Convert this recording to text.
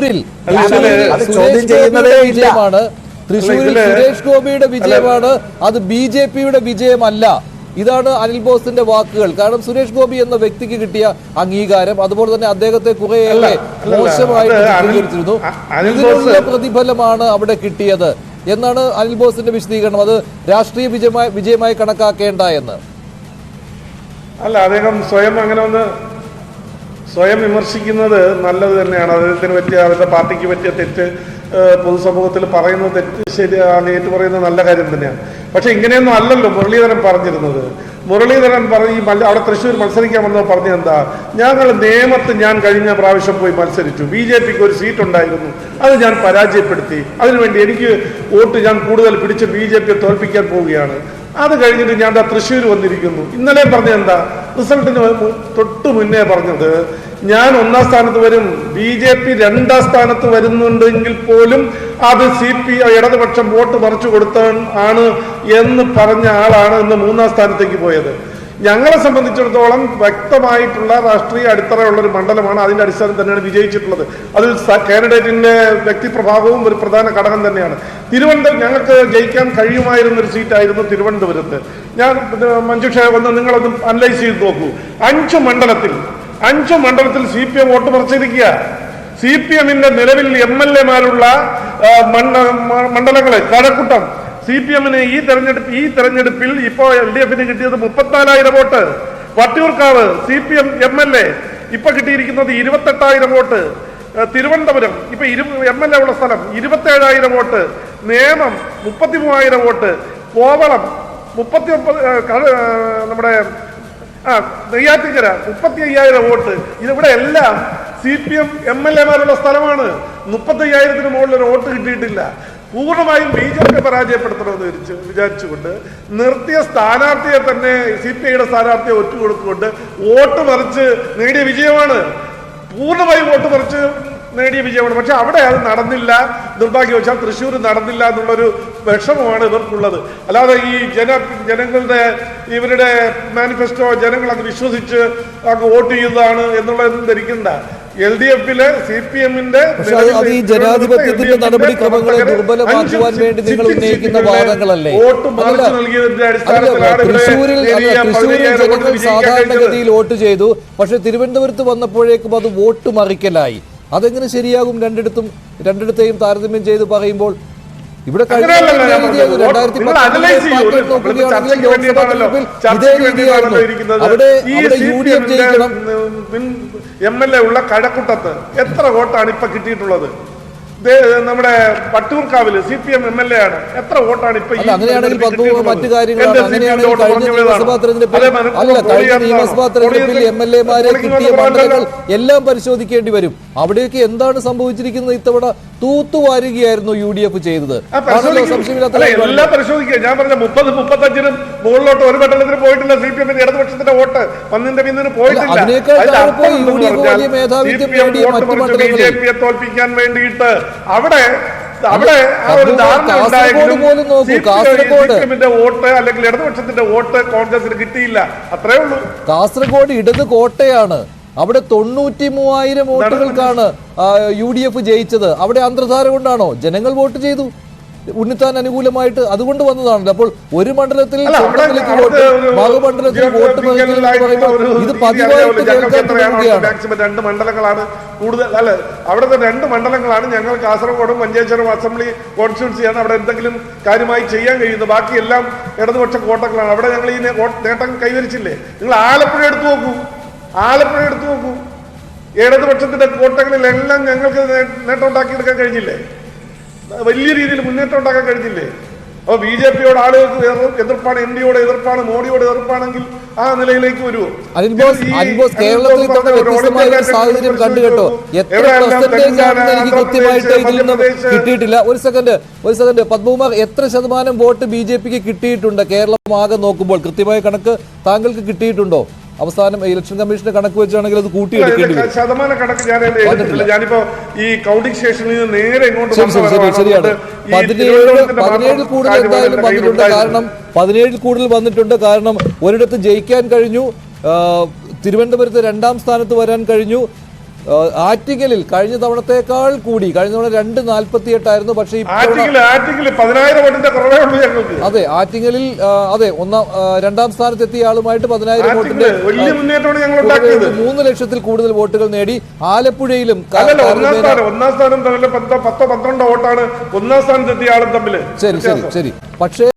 തൃശ്ശൂരിൽ വിജയമാണ്, തൃശ്ശൂരിൽ സുരേഷ് ഗോപിയുടെ വിജയമാണ്, അത് BJPയുടെ വിജയമല്ല. ഇതാണ് അനിൽ ബോസിന്റെ വാക്കുകൾ. കാരണം സുരേഷ് ഗോപി എന്ന വ്യക്തിക്ക് കിട്ടിയ അംഗീകാരം, അതുപോലെ തന്നെ അദ്ദേഹത്തെ കുറേയേറെ മോശമായിട്ട് ചിത്രീകരിച്ചിരുന്നു. ഇതിനുള്ള പ്രതിഫലമാണ് അവിടെ കിട്ടിയത് എന്നാണ് അനിൽ ബോസിന്റെ വിശദീകരണം. അത് രാഷ്ട്രീയ വിജയമായി കണക്കാക്കേണ്ട എന്ന്. അല്ല, അദ്ദേഹം സ്വയം വിമർശിക്കുന്നത് നല്ലത് തന്നെയാണ്. അദ്ദേഹത്തിന് പറ്റിയ, അവരുടെ പാർട്ടിക്ക് പറ്റിയ തെറ്റ് പൊതുസമൂഹത്തിൽ പറയുന്നത് തെറ്റ് ശരി ഏറ്റു പറയുന്നത് നല്ല കാര്യം തന്നെയാണ്. പക്ഷെ ഇങ്ങനെയൊന്നും അല്ലല്ലോ മുരളീധരൻ പറഞ്ഞിരുന്നത്. മുരളീധരൻ അവിടെ തൃശ്ശൂർ മത്സരിക്കാൻ വന്നപ്പോൾ പറഞ്ഞത് എന്താ, ഞങ്ങൾ നേമത്ത് ഞാൻ കഴിഞ്ഞ പ്രാവശ്യം പോയി മത്സരിച്ചു, BJPക്ക് ഒരു സീറ്റ് ഉണ്ടായിരുന്നു, അത് ഞാൻ പരാജയപ്പെടുത്തി, അതിനുവേണ്ടി എനിക്ക് വോട്ട് ഞാൻ കൂടുതൽ പിടിച്ച് BJPയെ തോൽപ്പിക്കാൻ പോവുകയാണ്. അത് കഴിഞ്ഞിട്ട് ഞാൻ തൃശ്ശൂർ വന്നിരിക്കുന്നു. ഇന്നലെ പറഞ്ഞത് എന്താ, റിസൾട്ടിന് തൊട്ട് മുന്നേ പറഞ്ഞത് ഞാൻ 1ാം സ്ഥാനത്ത് വരും, BJP 2ാം സ്ഥാനത്ത് വരുന്നുണ്ടെങ്കിൽ പോലും അത് ഇടതുപക്ഷം വോട്ട് മറിച്ചു കൊടുത്താണ് എന്ന് പറഞ്ഞ ആളാണ് ഇന്ന് 3ാം സ്ഥാനത്തേക്ക് പോയത്. ഞങ്ങളെ സംബന്ധിച്ചിടത്തോളം വ്യക്തമായിട്ടുള്ള രാഷ്ട്രീയ അടിത്തറയുള്ളൊരു മണ്ഡലമാണ്. അതിന്റെ അടിസ്ഥാനം തന്നെയാണ് വിജയിച്ചിട്ടുള്ളത്. അതിൽ കാൻഡിഡേറ്റിന്റെ വ്യക്തിപ്രഭാവവും ഒരു പ്രധാന ഘടകം തന്നെയാണ്. തിരുവനന്തപുരം ഞങ്ങൾക്ക് ജയിക്കാൻ കഴിയുമായിരുന്നൊരു സീറ്റായിരുന്നു തിരുവനന്തപുരത്ത്. മഞ്ജുഷ നിങ്ങളൊന്ന് അനലൈസ് ചെയ്ത് നോക്കൂ. 5 മണ്ഡലത്തിൽ CPM വോട്ട് മറിച്ചിരിക്കുക. CPMന്റെ നിലവിൽ MLA-മാരുള്ള മണ്ഡലങ്ങളെ കഴക്കൂട്ടം CPM-ന് ഈ തെരഞ്ഞെടുപ്പിൽ ഇപ്പോൾ LDF-ന് കിട്ടിയത് 34,000 വോട്ട്. വട്ടിയൂർക്കാവ് CPM MLA ഇപ്പൊ കിട്ടിയിരിക്കുന്നത് 28,000 വോട്ട്. തിരുവനന്തപുരം ഇപ്പൊ MLA ഉള്ള സ്ഥലം 27,000 വോട്ട്. നേമം 33,000 വോട്ട്. കോവളം 39, നമ്മുടെ നെയ്യാറ്റിക്കര 35,000 വോട്ട്. ഇതിവിടെ എല്ലാം CPM MLA-മാരുള്ള സ്ഥലമാണ്. 35,000-ന് മുകളിൽ വോട്ട് കിട്ടിയിട്ടില്ല. പൂർണ്ണമായും BJP പരാജയപ്പെടുത്തണമെന്ന് വിചാരിച്ചുകൊണ്ട് നിർത്തിയ സ്ഥാനാർത്ഥിയെ തന്നെ CPI-യുടെ സ്ഥാനാർത്ഥിയെ ഒറ്റുകൊടുത്തുകൊണ്ട് വോട്ട് മറിച്ച് നേടിയ വിജയമാണ്. പൂർണ്ണമായും വോട്ട് മറിച്ച് നേടിയ വിജയമാണ്. പക്ഷെ അവിടെ അത് നടന്നില്ല. നിർഭാഗ്യവശാൽ തൃശ്ശൂർ നടന്നില്ല എന്നുള്ളൊരു വിഷമമാണ് ഇവർക്കുള്ളത്. അല്ലാതെ ഈ ജനങ്ങളുടെ ഇവരുടെ മാനിഫെസ്റ്റോ ജനങ്ങൾ അങ്ങ് വിശ്വസിച്ച് അങ്ങ് വോട്ട് ചെയ്യുന്നതാണ് എന്നുള്ളതൊന്നും ധരിക്കണ്ട. LDF-ലെ CPM-ന്റെ ജനാധിപത്യത്തിന്റെ നടപടിക്രമങ്ങളെ ദുർബലമാക്കുവാൻ വേണ്ടി നിങ്ങൾ ഉന്നയിക്കുന്ന വാദങ്ങളല്ലേ? വോട്ട് മറിച്ച് നൽകിയതിന്റെ അടിസ്ഥാനത്തിലാണ് തൃശ്ശൂരിൽ ജനങ്ങൾ സാധാരണഗതിയിൽ വോട്ട് ചെയ്തു. പക്ഷെ തിരുവനന്തപുരത്ത് വന്നപ്പോഴേക്കും അത് വോട്ട് മറിക്കലായി. അതെങ്ങനെ ശരിയാകും? രണ്ടിടത്തെയും താരതമ്യം ചെയ്ത് പറയുമ്പോൾ ഇവിടെ കഴിഞ്ഞ 2010 ഇതേ രീതിയായിരുന്നു. അവിടെ UDF ജയിക്കണം. MLA ഉള്ള കഴക്കൂട്ടത്ത് എത്ര വോട്ടാണ് ഇപ്പൊ കിട്ടിയിട്ടുള്ളത്? നമ്മുടെ വട്ടിയൂർക്കാവില് CPM MLA ആണ്. എത്ര വോട്ടാണ് ഇപ്പൊ? അങ്ങനെയാണെങ്കിൽ മറ്റു കാര്യങ്ങളാണ്. അങ്ങനെയാണെങ്കിൽ കഴിഞ്ഞ നിയമസഭാ തെരഞ്ഞെടുപ്പിൽ MLA-മാരെ കിട്ടിയ മണ്ഡലങ്ങൾ എല്ലാം പരിശോധിക്കേണ്ടി വരും. അവിടെയൊക്കെ എന്താണ് സംഭവിച്ചിരിക്കുന്നത്? ഇത്തവണ തൂത്തുവാരുകയായിരുന്നു UDF ചെയ്തത്. എല്ലാം പരിശോധിക്കുക. ഞാൻ പറഞ്ഞ 30-35-നും മുകളിലോട്ട് ഒരു മണ്ഡലത്തിന് പോയിട്ടില്ല. CPM-ന്റെ ഇടതുപക്ഷത്തിന്റെ വോട്ട് 1-ന് പോയിട്ടില്ല. BJP-യെ തോൽപ്പിക്കാൻ വേണ്ടിയിട്ട് അവിടെ ആ ഒരു ധാരണ ഉണ്ടായെങ്കിലും വോട്ട് അല്ലെങ്കിൽ ഇടതുപക്ഷത്തിന്റെ വോട്ട് കോൺഗ്രസിന് കിട്ടിയില്ല. അത്രേ ഉള്ളൂ. കാസർഗോഡ് ഇടത് കോട്ടയാണ്. അവിടെ 93,000 വോട്ടുകൾക്കാണ് UDF ജയിച്ചത്. അവിടെ അന്തർധാര കൊണ്ടാണോ? ജനങ്ങൾ വോട്ട് ചെയ്തു ഉണ്ണിത്താൻ അനുകൂലമായിട്ട്, അതുകൊണ്ട് വന്നതാണല്ലോ. അപ്പോൾ ഒരു മണ്ഡലത്തിൽ രണ്ട് മണ്ഡലങ്ങളാണ് കൂടുതൽ. അല്ല, അവിടുത്തെ 2 മണ്ഡലങ്ങളാണ് ഞങ്ങൾ കാസർഗോഡും മഞ്ചേശ്വരം അസംബ്ലി കോൺസ്റ്റിറ്റ്യുവൻസിയാണ് അവിടെ എന്തെങ്കിലും കാര്യമായി ചെയ്യാൻ കഴിയുന്നത്. ബാക്കിയെല്ലാം ഇടതുപക്ഷ കോട്ടകളാണ്. അവിടെ ഞങ്ങൾ ഈ നേട്ടം കൈവരിച്ചില്ലേ? നിങ്ങൾ ആലപ്പുഴ എടുത്തു നോക്കൂ. ഇടതുപക്ഷത്തിന്റെ കോട്ടകളിലെല്ലാം ഞങ്ങൾക്ക് നേട്ടം ഉണ്ടാക്കിയെടുക്കാൻ കഴിഞ്ഞില്ലേ? വലിയ രീതിയിൽ മുന്നേറ്റം ഉണ്ടാക്കാൻ കഴിഞ്ഞില്ലേ? അപ്പൊ BJP-യോട് ആളുകൾക്ക് എതിർപ്പാണ്, MD-യോട് എതിർപ്പാണ്, മോഡിയോട് എതിർപ്പാണെങ്കിൽ ആ നിലയിലേക്ക് വരുമോ? കേരളത്തിൽ സാഹചര്യം കണ്ടുകെട്ടോ. കിട്ടിയിട്ടില്ല. ഒരു സെക്കൻഡ് പത്മകുമാർ, എത്ര ശതമാനം വോട്ട് BJP-ക്ക് കിട്ടിയിട്ടുണ്ട് കേരളം ആകെ നോക്കുമ്പോൾ? കൃത്യമായ കണക്ക് താങ്കൾക്ക് കിട്ടിയിട്ടുണ്ടോ? അവസാനം ഇലക്ഷൻ കമ്മീഷന്റെ കണക്ക് വെച്ചാണെങ്കിൽ അത് കൂട്ടിയെടുക്കേണ്ടി വരും. ശതമാന കണക്ക് ഞാനിപ്പോ ഈ കൗണ്ടിംഗ് സ്റ്റേഷനിൽ നിന്ന് നേരെ ഇങ്ങോട്ട് ശരിയാണ്. 17 കൂടുതൽ എന്തായാലും വന്നിട്ടുണ്ട്. കാരണം 17 കൂടുതൽ വന്നിട്ടുണ്ട്. കാരണം ഒരിടത്ത് ജയിക്കാൻ കഴിഞ്ഞു, തിരുവനന്തപുരത്ത് 2ാം സ്ഥാനത്ത് വരാൻ കഴിഞ്ഞു. ആറ്റിങ്ങലിൽ കഴിഞ്ഞ തവണത്തേക്കാൾ കൂടി, കഴിഞ്ഞ തവണ 248 പക്ഷേ അതെ ആറ്റിങ്ങലിൽ അതെ രണ്ടാം സ്ഥാനത്തെത്തിയ ആളുമായിട്ട് 10,000 വോട്ടിന്റെ 3 ലക്ഷത്തിൽ കൂടുതൽ വോട്ടുകൾ നേടി. ആലപ്പുഴയിലും ഒന്നാം സ്ഥാനം തമ്മിൽ 10-12 വോട്ടാണ് ഒന്നാം സ്ഥാനത്തെത്തിയ ആളും തമ്മിൽ. ശരി ശരി ശരി. പക്ഷേ